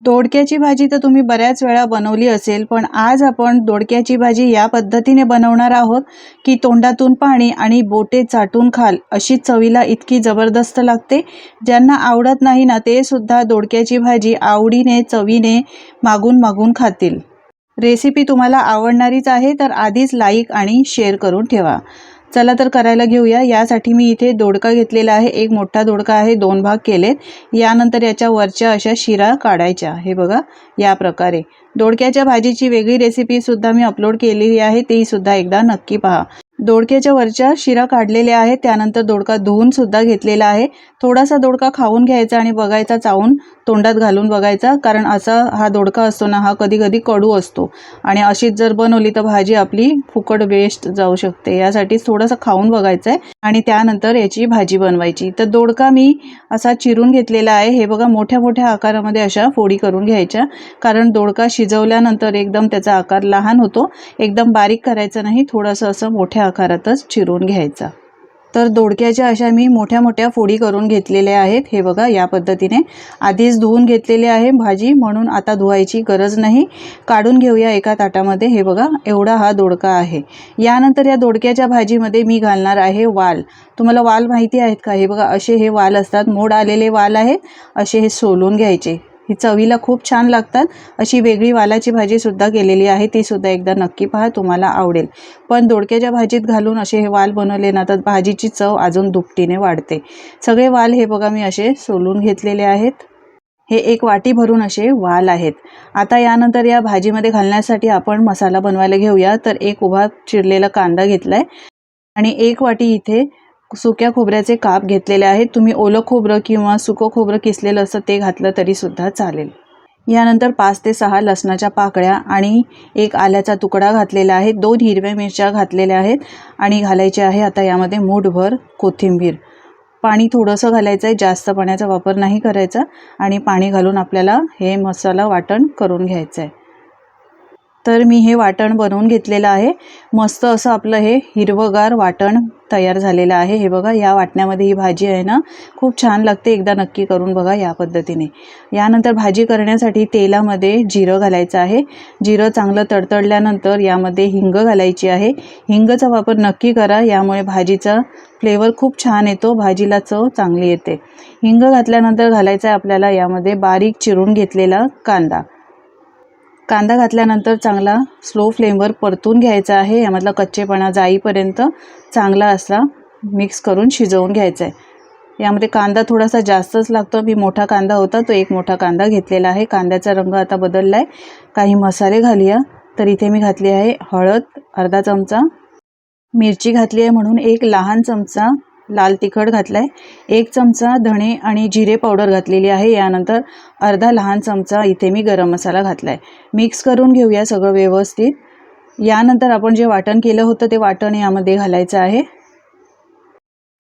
दोडक्याची भाजी तर तुम्ही बऱ्याच वेळा बनवली असेल, पण आज आपण दोडक्याची भाजी या पद्धतीने बनवणार आहोत की तोंडातून पाणी आणि बोटे चाटून खाल अशी चवीला इतकी जबरदस्त लागते। ज्यांना आवडत नाही ना ते सुद्धा दोडक्याची भाजी आवडीने चवीने मागून मागून खातील। रेसिपी तुम्हाला आवडणारीच आहे, तर आधीच लाईक आणि शेअर करून ठेवा। चला तर करायला घेऊया। यासाठी मी इथे दोडका घेतलेला आहे, एक मोठा दोडका आहे, 2 भाग केलेत। यानंतर याच्या वरच्या अशा शिरा काढायच्या। हे बघा या प्रकारे। दोडक्याच्या भाजीची वेगळी रेसिपी सुद्धा मी अपलोड केलेली आहे, ती सुद्धा एकदा नक्की पहा। दोडक्याच्या वरच्या शिरा काढलेल्या आहेत, त्यानंतर दोडका धुवून सुद्धा घेतलेला आहे। थोडासा दोडका खाऊन घ्यायचा आणि बघायचा, चावून तोंडात घालून बघायचा, कारण असा हा दोडका असतो ना, हा कधी कधी कडू असतो आणि अशीच जर बनवली तर भाजी आपली फुकट वेस्ट जाऊ शकते। यासाठी थोडंसं खाऊन बघायचं आहे आणि त्यानंतर याची भाजी बनवायची। तर दोडका मी असा चिरून घेतलेला आहे। हे बघा मोठ्या मोठ्या आकारामध्ये अशा फोडी करून घ्यायच्या, कारण दोडका शिजवल्यानंतर एकदम त्याचा आकार लहान होतो। एकदम बारीक करायचं नाही, थोडंसं असं मोठ्या आकारातच चिरून घ्यायचा। तर दोडक्याच्या अशा मी मोठ्या मोठ्या फोडी करून घेतलेल्या आहेत। हे बघा या पद्धतीने। आधीच धुवून घेतलेले आहे भाजी, म्हणून आता धुवायची गरज नाही। काढून घेऊया एका ताटामध्ये। हे बघा एवढा हा दोडका आहे। यानंतर या दोडक्याच्या भाजीमध्ये मी घालणार आहे वाल। तुम्हाला वाल माहिती आहेत का? हे बघा असे हे वाल असतात, मोड आलेले वाल आहेत, असे हे सोलून घ्यायचे। ही चवीला खूप छान लागतात। अशी वेगळी वालाची भाजी सुद्धा केलेली आहे, ती सुद्धा एकदा नक्की पहा, तुम्हाला आवडेल। पण दोडक्याच्या भाजीत घालून असे हे वाल बनवले ना तर भाजीची चव अजून दुपटीने वाढते। सगळे वाल हे बघा मी असे सोलून घेतलेले आहेत। हे एक वाटी भरून असे वाल आहेत। आता यानंतर या भाजीमध्ये घालण्यासाठी आपण मसाला बनवायला घेऊया। तर एक उभा चिरलेला कांदा घेतलाय आणि एक वाटी इथे सुक्या खोबऱ्याचे काप घेतलेले आहेत। तुम्ही ओलं खोबरं किंवा सुकं खोबरं किसलेलं असतं ते घातलं तरी सुद्धा चालेल। यानंतर 5 ते 6 लसणाच्या पाकळ्या आणि एक आल्याचा तुकडा घातलेला आहे। 2 हिरव्या मिरच्या घातलेल्या आहेत आणि घालायचे आहे आता यामध्ये मूठभर कोथिंबीर। पाणी थोडंसं घालायचं आहे, जास्त पाण्याचा वापर नाही करायचा आणि पाणी घालून आपल्याला हे मसाला वाटण करून घ्यायचं आहे। तर मी हे वाटण बनवून घेतलेलं आहे। मस्त असं आपलं हे हिरवगार वाटण तयार झालेलं आहे। हे बघा या वाटण्यामध्ये ही भाजी आहे ना खूप छान लागते, एकदा नक्की करून बघा या पद्धतीने। यानंतर भाजी करण्यासाठी तेलामध्ये जिरं घालायचं आहे। जिरं चांगलं तडतडल्यानंतर यामध्ये हिंग घालायची आहे। हिंगचा वापर नक्की करा, यामुळे भाजीचा फ्लेवर खूप छान येतो, भाजीला चव चांगली येते। हिंग घातल्यानंतर घालायचं आहे आपल्याला यामध्ये बारीक चिरून घेतलेला कांदा। कांदा घातल्यानंतर चांगला स्लो फ्लेमवर परतून घ्यायचा आहे। यामधला कच्चेपणा जाईपर्यंत चांगला असा मिक्स करून शिजवून घ्यायचा आहे। यामध्ये कांदा थोडासा जास्तच लागतो, मी मोठा कांदा होता तो एक मोठा कांदा घेतलेला आहे। कांद्याचा रंग आता बदलला आहे। काही मसाले घालूया। तर इथे मी घातली आहे हळद अर्धा चमचा, मिरची घातली आहे म्हणून एक लहान चमचा लाल तिखट घातलाय, 1 चमचा धणे आणि जिरे पावडर घातलेली आहे। यानंतर अर्धा लहान चमचा इथे मी गरम मसाला घातलाय। मिक्स करून घेऊया सगळं व्यवस्थित। यानंतर आपण जे वाटण केलं होतं ते वाटण यामध्ये घालायचं आहे।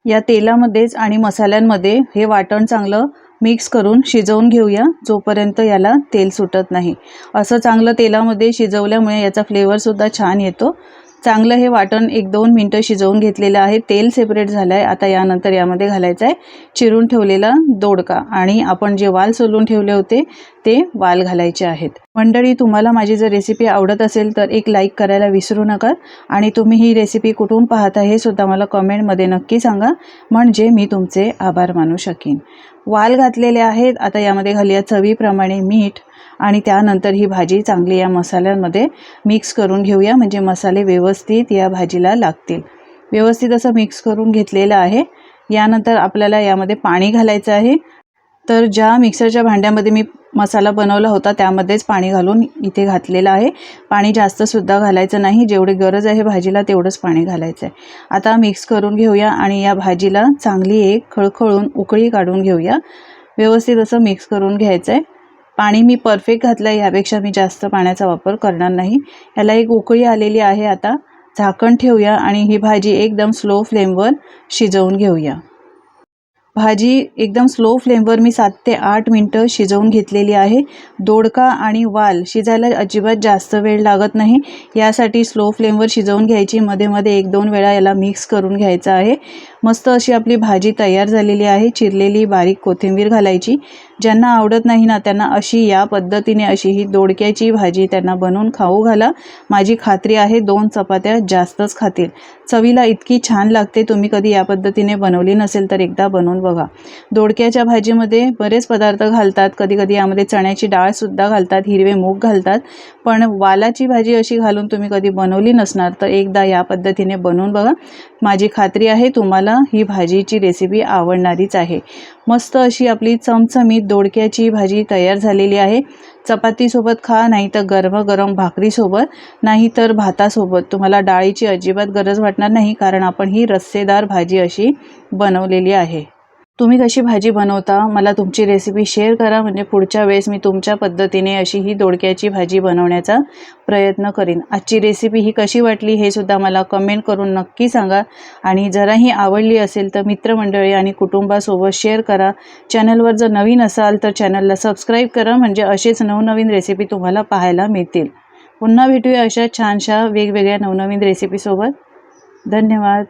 या तेलामध्येच आणि मसाल्यांमध्ये हे वाटण चांगलं मिक्स करून शिजवून घेऊया, जोपर्यंत याला तेल सुटत नाही। असं चांगलं तेलामध्ये शिजवल्यामुळे याचा फ्लेवर सुद्धा छान येतो। चांगलं हे वाटण 1-2 मिनिटं शिजवून घेतलेलं आहे, तेल सेपरेट झालं आहे। आता यानंतर यामध्ये घालायचं आहे चिरून ठेवलेला दोडका आणि आपण जे वाल सोलून ठेवले होते ते वाल घालायचे आहेत। मंडळी, तुम्हाला माझी जर रेसिपी आवडत असेल तर एक लाईक करायला विसरू नका आणि तुम्ही ही रेसिपी कुठून पाहता हे सुद्धा मला कमेंटमध्ये नक्की सांगा, म्हणजे मी तुमचे आभार मानू शकेन। वाल घातलेले आहेत। आता यामध्ये घालूया चवीप्रमाणे मीठ आणि त्यानंतर ही भाजी चांगली या मसाल्यांमध्ये मिक्स करून घेऊया, म्हणजे मसाले व्यवस्थित या भाजीला लागतील। व्यवस्थित असं मिक्स करून घेतलेलं आहे। यानंतर आपल्याला यामध्ये पाणी घालायचं आहे। तर ज्या मिक्सरच्या भांड्यामध्ये मी मसाला बनवला होता त्यामध्येच पाणी घालून इथे घातलेलं आहे। पाणी जास्त सुद्धा घालायचं नाही, जेवढी गरज आहे भाजीला तेवढंच पाणी घालायचं आहे। आता मिक्स करून घेऊया आणि या भाजीला चांगली एक खळखळून उकळी काढून घेऊया। व्यवस्थित असं मिक्स करून घ्यायचं आहे। पाणी मी परफेक्ट घातलं आहे, यापेक्षा मी जास्त पाण्याचा वापर करणार नाही। याला एक उकळी आलेली आहे। आता झाकण ठेवूया आणि ही भाजी एकदम स्लो फ्लेमवर शिजवून घेऊया। भाजी एकदम स्लो फ्लेमवर मी 7 ते 8 मिनिटं शिजवून घेतलेली आहे। दोडका आणि वाल शिजायला अजिबात जास्त वेळ लागत नाही, यासाठी स्लो फ्लेमवर शिजवून घ्यायची। मध्ये मध्ये 1-2 वेळा याला मिक्स करून घ्यायचं आहे। मस्त अशी आपली भाजी तयार झालेली आहे। चिरलेली बारीक कोथिंबीर घालायची। ज्यांना आवडत नाही ना त्यांना अशी या पद्धतीने अशी ही दोडक्याची भाजी त्यांना बनवून खाऊ घाला. माझी खात्री आहे 2 चपात्या जास्तच खातील. चवीला इतकी छान लागते. तुम्ही कधी या पद्धतीने बनवली नसेल तर एकदा बनवून बघा. दोडक्याच्या भाजीमध्ये बरेच पदार्थ घालतात. कधी यामध्ये चण्याची डाळसुद्धा घालतात, हिरवे मूग घालतात. पण वालाची भाजी अशी घालून तुम्ही कधी बनवली नसणार तर एकदा या पद्धतीने बनवून बघा. माझी खात्री आहे तुम्हाला ही भाजीची रेसिपी आवडणारीच आहे. मस्त अशी आपली चमचमीत दोडक्याची भाजी तयार झालेली आहे. चपातीसोबत खा, नाही तर गरम भाकरीसोबत, नाही तर भातासोबत. तुम्हाला डाळीची अजिबात गरज वाटणार नाही, कारण आपण ही रस्सेदार भाजी अशी बनवलेली आहे. तुम्ही कशी भाजी बनवता मला तुमची रेसिपी शेअर करा, म्हणजे पुढच्या वेळेस मी तुमच्या पद्धतीने अशी ही दोडक्याची भाजी बनवण्याचा प्रयत्न करीन. आजची रेसिपी ही कशी वाटली हे सुद्धा मला कमेंट करून नक्की सांगा. आणि जराही आवडली असेल तर मित्रमंडळी आणि कुटुंबासोबत शेअर करा. चॅनलवर जर नवीन असाल तर चॅनलला सबस्क्राईब करा, म्हणजे असेच नवनवीन रेसिपी तुम्हाला पाहायला मिळतील. पुन्हा भेटूया अशा छानशा वेगवेगळ्या नवनवीन रेसिपीसोबत. धन्यवाद.